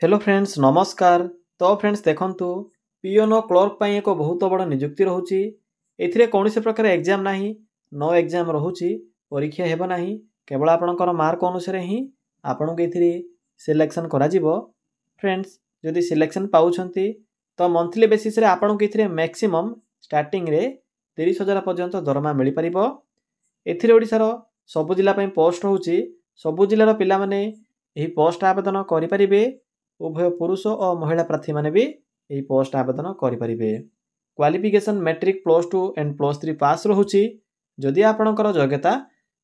Hello friends नमस्कार। तो friends देखंतु पिओन और क्लर्क पाई एक बहुत बड़ नियुक्ति रहउची। एथिरे कोनोसी प्रकार एग्जाम नाही, नो एग्जाम रहउची, परीक्षा हेबो नाही, केवल आपनकर मार्क अनुसार ही आपनको एथिरे सिलेक्शन करा जिवो। फ्रेंड्स जदि सिलेक्शन पाउछंती तो मंथली बेसिस रे आपनको एथिरे मैक्सिमम स्टार्टिंग रे 30,000 पर्यंत दरमा मिली परिबो। एथिरे ओडिसा रो सब जिल्ला पई पोस्ट रहउची, सब जिल्ला रो पिला माने एही पोस्ट आवेदन करि परिबे। उभय पुरुष और महिला प्रार्थी माने भी यही पोस्ट आवेदन करें। क्वालिफिकेशन मैट्रिक +2 एंड +3 पास रहूची। जदि आपणकर योग्यता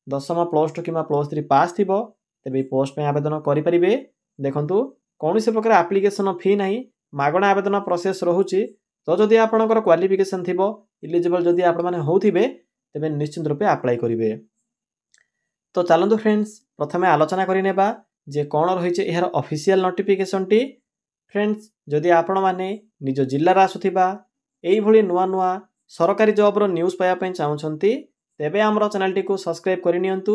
10th +2 कि +3 पास थिबो तेबे पोस्ट में आवेदन करें। देखंतु कौन से प्रकार एप्लिकेशन फी नहीं, मागणा आवेदन प्रोसेस रहूची। तो जदि आपणकर क्वालिफिकेशन थिबो इलिजिबल जदि आपण माने होथिबे तेबे निश्चित रूपे अप्लाई करिवे। तो चलंतु फ्रेंड्स प्रथमे आलोचना करिनेबा जे कौन रही यार ऑफिशियल नोटिफिकेशन टी। फ्रेंड्स जदि आपण माने निज जिल्ला रा आसुथिबा एई भली नुआ नुआ सरकारी जॉब रो न्यूज़ पाया पई चाहुछंती तेबे हमरो चैनल टी को सब्सक्राइब करि नियंतु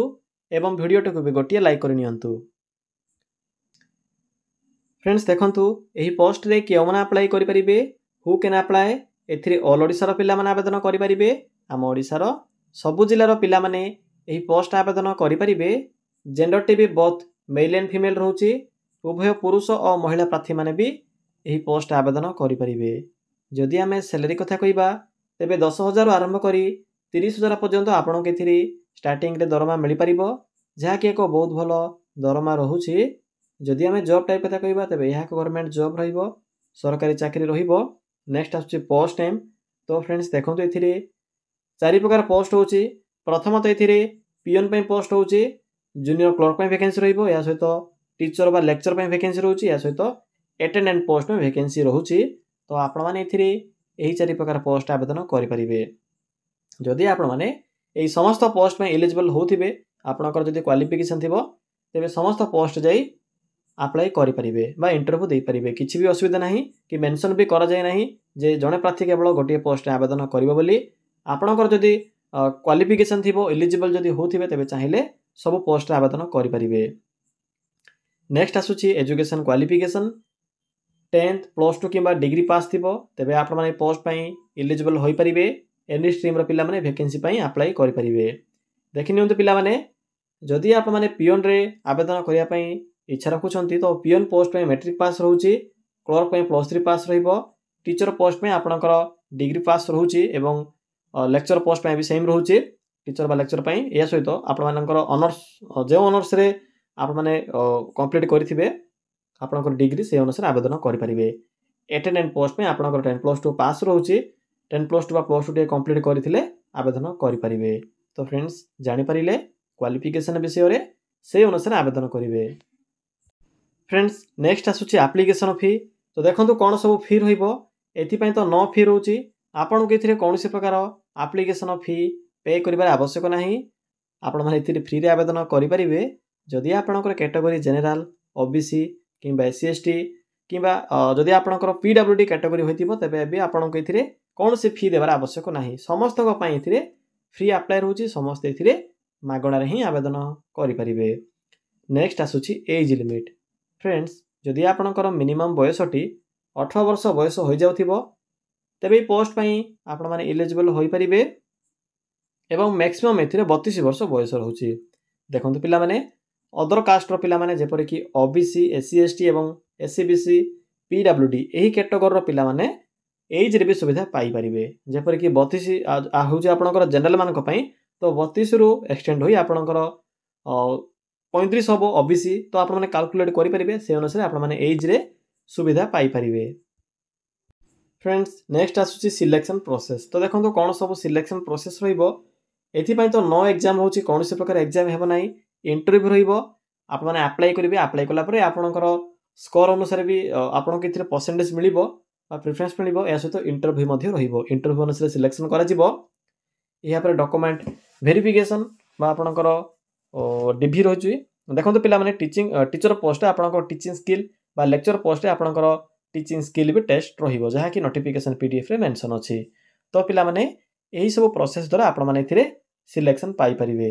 एवं वीडियो टी को भी गोटिए लाइक करि नियंतु। फ्रेंड्स देखंतु एही पोस्ट रे केउ माने अप्लाई करि परिबे, हु कैन अप्लाई। एथिरे ऑल ओडिसा रो पिला माने आवेदन करि परिबे। हम ओडिसा रो सब जिल्ला रो पिला माने एही पोस्ट आवेदन करि परिबे। जेंडर टी भी बोथ मेल एंड फीमेल रहउची। उभय पुरुष और महिला प्रार्थी माने भी यही पोस्ट आवेदन करें। जदि आम सैलरी कथा कहवा तेबे 10,000 आरंभ करी 30,000 पर्यंत आपन के स्टार्टिंग रे दरमा मिल पार, जहाँकि एक बहुत भल दरमा रहूची। जदि आम जॉब टाइप कथा कहवा तेबे यह गवर्नमेंट जॉब रहिबो, सरकारी चाकरी रहिबो। नेक्स्ट आसुची पोस्ट नेम। तो फ्रेंड्स देखंतु एथिरे 4 प्रकार पोस्ट होची। प्रथम तो एथिरे पियन पे पोस्ट होची, जूनियर क्लर्क पे वैकेंसी रहिबो, या सहित टीचर बा लेक्चर पे वैकेंसी रहउची, या सहित अटेंडेंट पोस्ट में वैकेंसी रहउची। तो आपण माने एथिरे एही 4 प्रकार पोस्ट आवेदन करि परिबे। जदि आपण माने एही समस्त पोस्ट में एलिजिबल होथिबे, आपनकर जदि क्वालिफिकेशन थिबो तेबे समस्त पोस्ट जाई अप्लाई करि परिबे बा इंटरव्यू दे परिबे। किछि भी असुविधा नाही कि मेंशन भी करा जाय नाही जे जणे प्रार्थी केवल गोटिए पोस्ट आवेदन करिवो बोली। आपनकर जदि क्वालिफिकेशन थिबो एलिजिबल जदि होथिबे तेबे चाहिले सब पोस्ट आवेदन करि परिबे। नेक्स्ट आसुची एजुकेशन क्वालिफिकेशन 10th +2 कि डिग्री पास थिबो तेबे आपण माने पोस्ट पई एलिजिबल होई परिबे। एनी स्ट्रीम रो पिला माने वैकेंसी पई अप्लाई करि परिबे। देखि नियंतु पिला माने जदि आपण माने पियन रे आवेदन करिया पई इच्छा रखुछंती तो पियन पोस्ट पई मैट्रिक पास रहउची, क्लर्क पई +3 पास रहिबो, टीचर पोस्ट पई आपणकर डिग्री पास रहउची एवं लेक्चर पोस्ट पई भी सेम रहउची। टीचर बा लेक्चर पई या सहित आपण मानकर ऑनर्स जे ऑनर्स रे आप माने कंप्लीट करिथिबे आपनकर डिग्री से अनुसार आवेदन करि परिबे। अटेंडेंट पोस्ट में आपनकर 10 +2 पास रहउची, 10 +2 बा +2 टे कंप्लीट करिथिले आवेदन करि परिबे। तो फ्रेंड्स जानि परिले क्वालिफिकेशन विषय रे से अनुसार आवेदन करिवे। फ्रेंड्स नेक्स्ट आसुची एप्लीकेशन फी। तो देखंतु कोन सब फी रहिबो। एथि पई तो नो फी रहउची। आपन के एथिरे कोनोसी प्रकार एप्लीकेशन फी पे करिबार आवश्यक नाही। आपण माने एथिरे फ्री रे आवेदन करि परिबे। जदि आपणकर कैटेगरी जेनराल, ओबीसी किंबा एससी एसटी किंबा जदि आपणकर पीडब्ल्यूडी कैटेगरी होइतिबो तेबे भी आपणक एथिरे कोनोसी फी देबार आवश्यक नाही। समस्त को पई एथिरे फ्री अप्लाई रहउची। समस्त एथिरे मागणा रे ही आवेदन करि परिबे। नेक्स्ट आसुची एज लिमिट। फ्रेंड्स जदि आपणकर मिनिमम बयसटी 18 वर्ष बयस होई जाउथिबो तेबे पोस्ट पई आपण माने एलिजिबल होई परिबे एवं मैक्सिमम एथिरे 32 वर्ष बयस रहउची। देखंतु पिला माने अदर कास्ट रो पिला माने जेपरि कि ओबीसी, एससी एसटी एवं एससीबीसी, पीडब्ल्यूडी एही कैटेगरी रो पिला माने एज रे भी सुविधा पाई परिबे। जेपरि कि 32 होउची आपणकर जनरल मानक पई, तो 32 रु एक्सटेंड होई आपणकर 35 हबो ओबीसी। तो आपण माने कैलकुलेट करि परिबे, से अनुसार आपण माने एज रे सुविधा पाई परिबे। फ्रेंड्स नेक्स्ट आसुची सिलेक्शन प्रोसेस। तो देखंतु कोन सब सिलेक्शन प्रोसेस रहिबो। एथि पई तो नो एग्जाम होउची, कोनोसी प्रकार एग्जाम हेबो नाही, इंटरव्यू रहिबो। आपण माने अप्लाई करिवे, अप्लाई कला परे आपणकर स्कोर अनुसार भी आपण के परसेंटेज मिलिबो आ प्रेफरेंस मिलिबो। या सहित इंटरव्यू मध्ये रहिबो, इंटरव्यू अनुसार सिलेक्शन करा जिवो। या पर डॉक्यूमेंट वेरिफिकेशन बा आपणकर डीवी रहउची। देखंतु पिला माने टीचर पोस्ट आपणकर टीचिंग स्किल बा लेक्चर पोस्ट आपणकर टीचिंग स्किल भी टेस्ट रहिबो, जहा कि नोटिफिकेशन पीडीएफ रे मेंशन अछि। तो पिला माने एही सब प्रोसेस द्वारा आपण माने एथिरे सिलेक्शन पाई परिबे।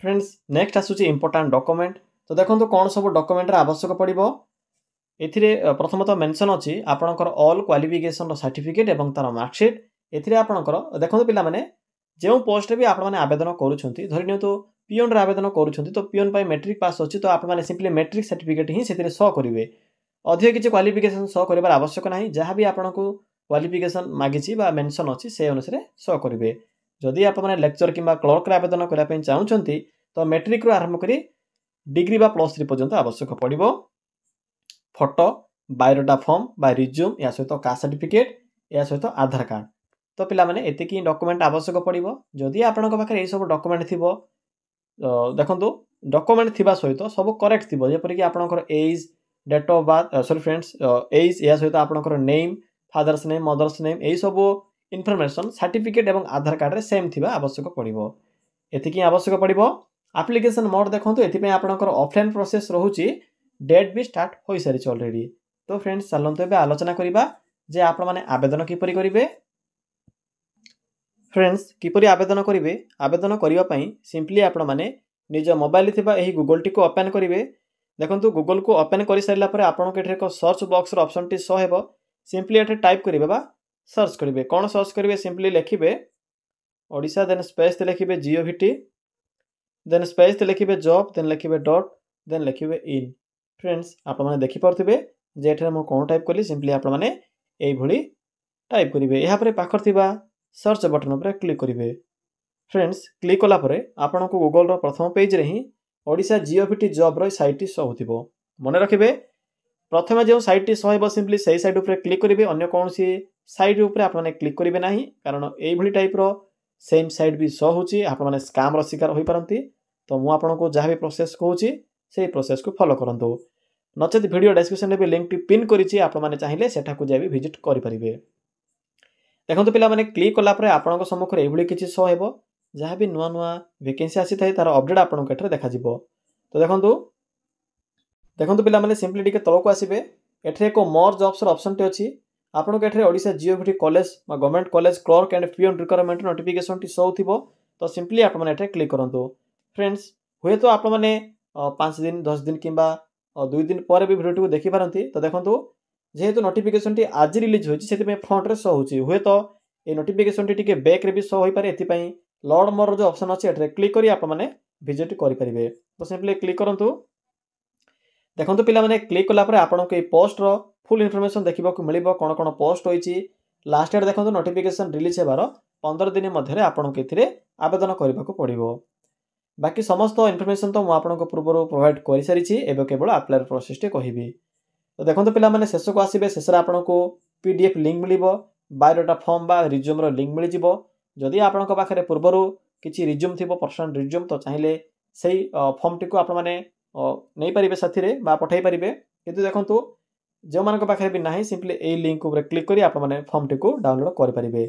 फ्रेंड्स नेक्स्ट आसुची इंपोर्टेंट डॉक्यूमेंट। तो देखंतु कोन सब डॉक्यूमेंट रा आवश्यक पड़िबो। एथिरे प्रथमतः मेंशन अछि आपणकर ऑल क्वालिफिकेशन सर्टिफिकेट एवं तार मार्कशीट। एथिरे आपणकर देखंतु पिला माने जो पोस्ट भी आपण माने आवेदन करूछंती धरि नियंतु पियन रे आवेदन करूछंती तो पियन पाई मैट्रिक पास अछि तो आपण माने सिंपली मैट्रिक सर्टिफिकेट ही सेथिरे शो करिवे। अधिक किछि क्वालिफिकेशन शो करिवार आवश्यक नाही। जहाँ भी आपणको क्वालिफिकेशन मागिछि बा मेंशन अछि से अनुसार शो करिवे। जदि आपण माने लेक्चर किबा क्लर्क रे आवेदन करिया पई चाहुछंती तो मैट्रिक रो आरंभ करी डिग्री बा +3 पर्यंत आवश्यक पड़िबो। फोटो बायोडाटा फॉर्म बा रिज्यूम या सहित कास्ट सर्टिफिकेट या सहित आधार कार्ड। तो पिला माने एतिकी डॉक्यूमेंट आवश्यक पड़िबो। जदि आपणक पाखरे ए सब डॉक्यूमेंट थिबो देखंतु डॉक्यूमेंट थिबा सहित सब करेक्ट थिबो जेपरि कि आपणकर age date of birth sorry friends age या सहित आपणकर name father's name mother's name ए सब इनफॉरमेशन सर्टिफिकेट एवं आधार कार्ड रे सेम थिबा आवश्यक पड़िबो। एतिकी आवश्यक पड़िबो। एप्लिकेशन मोड देखंतु एथि पे आपणकर ऑफलाइन प्रोसेस रहूची डेट भी स्टार्ट हो सारी ऑलरेडी। तो फ्रेंड्स चलते एबे आलोचना करिबा जे आपण माने आवेदन किपरि करिवे। फ्रेंड्स किपरि आवेदन करिवे आवेदन करिवा पई सिंपली आपण माने निज मोबाइल थिबा एही गूगल टी को ओपन करिवे। देखंतु गूगल को ओपन करि सारिला परे आपण के एक सर्च बॉक्स रो ऑप्शन टी शो हेबो। सिंपली एठे टाइप करिवे बा सर्च करिवे। कोन सर्च करिवे सिंपली लिखिबे ओडिसा देन स्पेस ते लिखिबे जीओवीटी देन स्पेस ते लिखिबे जॉब देन लिखिबे डॉट देन लिखिबे इन। फ्रेंड्स आप मैंने देखिपे जे एठे मो कोन टाइप कली सिंपली आप मैंने एई भली टाइप करिवे। या परे पाखर थिबा सर्च बटन पर क्लिक करिवे। फ्रेंड्स क्लिक कला परे आपन को गूगल रो प्रथम पेज रे ही ओडिसा जीओवीटी जॉब रो साइट शो होतिबो। मने रखिबे प्रथमे जो साइट शो हेबो सिंपली सेही साइट ऊपर क्लिक करिवे। अन्य कोनसी साइट ऊपर आप माने क्लिक करिवे नाही कारण एई भली टाइप रो सेम साइट भी शो होची आप माने स्कैम रो शिकार होई परंती। तो मु आपन को जहां भी प्रोसेस कहूची से प्रोसेस को फॉलो करंतु। नचेत वीडियो डिस्क्रिप्शन में भी लिंक टी पिन करिछि आपण माने चाहिए सेठा को जाय भी विजिट करि परिबे। देखंतु पिला माने क्लिक कला परे आपन को सम्मुख रे एभली किछि शो हेबो जहां भी नुवा नुवा वैकेंसी आसी थाए तार अपडेट आपन को एठरे देखा जिवो। तो देखंतु पिला माने सिंपली टिके तळ को आसीबे। एठरे एको मोर जॉब्स रो ऑप्शन टे अछि। आपन को एठरे ओडिसा जीओवीटी कॉलेज मा government college clerk and peon requirement notification टी शो थिबो। तो सिंपली आपण माने एठरे क्लिक करंतु। फ्रेंड्स हुए तो आपण माने 5 दिन 10 दिन किंबा 2 दिन पर भी वीडियो को देखि पारंती। तो देखंतु जेहेतु नोटिफिकेशन टी आज रिलीज होइछि सेति पे फ्रंट रे शो होछि। हुए तो ए नोटिफिकेशन टी टिके बैक रे भी शो होई पारे। एति पई लॉर्ड मोर जो ऑप्शन अछि एठरे क्लिक करी आपण माने विजिट करि परिबे। तो सिंपली क्लिक करंतु। देखंतु पिला माने क्लिक कला परे आपण को ए पोस्ट रो फुल इन्फॉर्मेशन देखिबा को मिलिबो। कोन कोन पोस्ट होइछि लास्ट डेट देखंतु नोटिफिकेशन रिलीज हेबार 15 दिन मध्ये आपण को एथिरे आवेदन करिबा को पड़िबो। बाकी समस्त इन्फॉर्मेशन तो मु आपन को पूर्व प्रोवाइड करि सारिछि। एबे केवल अप्लाई प्रोसेस टे कहिबी। तो देखंतु पिला माने शेष को आसीबे। शेष रे आपन को पीडीएफ लिंक मिलिबो बायोडाटा फॉर्म बा रिज्यूम रो लिंक मिलि जिवो। जदि आपन को पाखरे पूर्वरु किछि रिज्यूम थिबो पर्सनल रिज्यूम तो चाहिले सेही फॉर्म टी को आपण माने नै परिबे साथी रे बा पठाई परिबे। किंतु देखंतु जो मान को पाखरे भी नाही सिंपली ए लिंक ऊपर क्लिक करी आपण माने फॉर्म टी को डाउनलोड करि परिबे।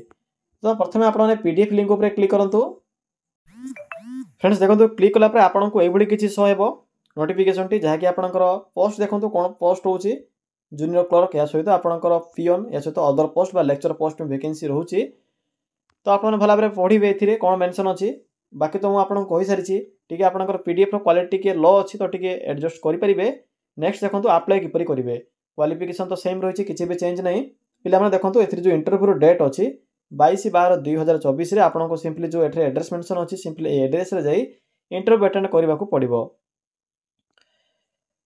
तो प्रथमे आपण माने पीडीएफ लिंक ऊपर क्लिक करंतु। फ्रेंड्स देखंतु क्लिक कला परे आपण को एभली किछि शो हेबो नोटिफिकेशन टी जहा कि आपनकर पोस्ट देखंतु कोन पोस्ट होउची जूनियर क्लर्क या सहित आपनकर पियन या सहित अदर पोस्ट बा लेक्चर पोस्ट में वैकेंसी रहउची। तो आपण भला बरे पढिबे एथिरे कोन मेंशन अछि। बाकी तो मु आपण को कहि सारिछि टिके आपनकर पीडीएफ रो क्वालिटी के लो अछि तो टिके एडजस्ट करि परिबे। नेक्स्ट देखंतु अप्लाई किपरि करिवे। क्वालिफिकेशन तो सेम रहिछि किछि भी चेंज नै। पिला माने देखंतु एथिरे जो इंटरव्यू रो डेट अछि 22/12/2024 रे आपण को सिंपली जो एठरे एड्रेस मेंशन अछि सिंपली ए एड्रेस रे जाई इंटरव्यू अटेंड करिबा को पड़िबो।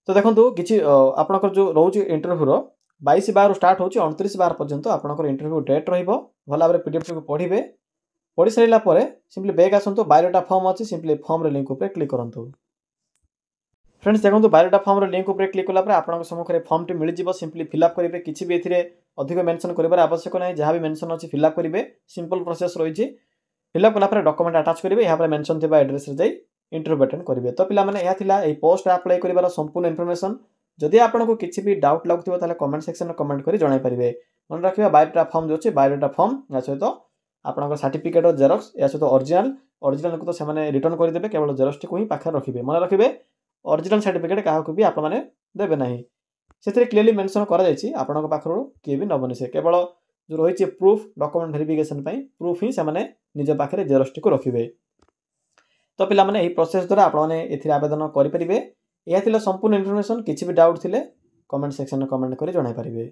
तो देखंतु किछि आपनकर जो रहउछि इंटरव्यू रो 22/12 स्टार्ट होछि 29/12 पर्यंत आपनकर इंटरव्यू डेट रहिबो। भला बरे पीडीएफ को पढिबे। पढि सरिला परे सिंपली बैक आसंतु बायोडाटा फॉर्म अछि सिंपली फॉर्म रे लिंक ऊपर क्लिक करंतु। फ्रेंड्स देखंतु बायोडाटा फॉर्म रे लिंक ऊपर क्लिक कला परे आपनक सम्मुख रे फॉर्म टी मिलि जिवो। सिंपली फिल अप करिवे। किछि भी एथिरे अधिक मेंशन करिबार आवश्यक नै। जहा भी मेंशन अछि फिल अप करिवे। सिंपल प्रोसेस रहिछि। फिल अप कला परे डॉक्यूमेंट अटैच करिवे। यहाँ पर मेंशन थिबा एड्रेस रे जाई इंटरव्यू अटेंड करिवे। तो पिला माने एहा थिला ए पोस्ट अप्लाई करिवार संपूर्ण इन्फॉर्मेशन। जदि आपन को किछि भी डाउट लागुथिबो ताले कमेंट सेक्शन में कमेंट करी जणाई परिवे। मन रखिबा बायोडाटा फॉर्म जो अछि बायोडाटा फॉर्म या सहित आपन को सर्टिफिकेट और जेरॉक्स या सहित ओरिजिनल को तो से माने रिटर्न करि देबे। केवल जेरॉक्स टी को ही पाखर रखिबे। मन रखिबे ओरिजिनल सर्टिफिकेट काहा को भी आपन माने देबे नाही। सेथिरे क्लियरली मेंशन करा जायछि आपन को पाखर के भी नबनि से केवल जो रहिछि प्रूफ डॉक्यूमेंट वेरिफिकेशन पई प्रूफ ही से माने निज पाखरे जेरॉक्स टी को रखिबे। तो पिला माने एही प्रोसेस द्वारा आपण माने एथिरे आवेदन करि परिबे। एहा थिला संपूर्ण इन्फॉर्मेशन। किछि भी डाउट थिले कमेंट सेक्शन में कमेंट कर जणाई पारिबे।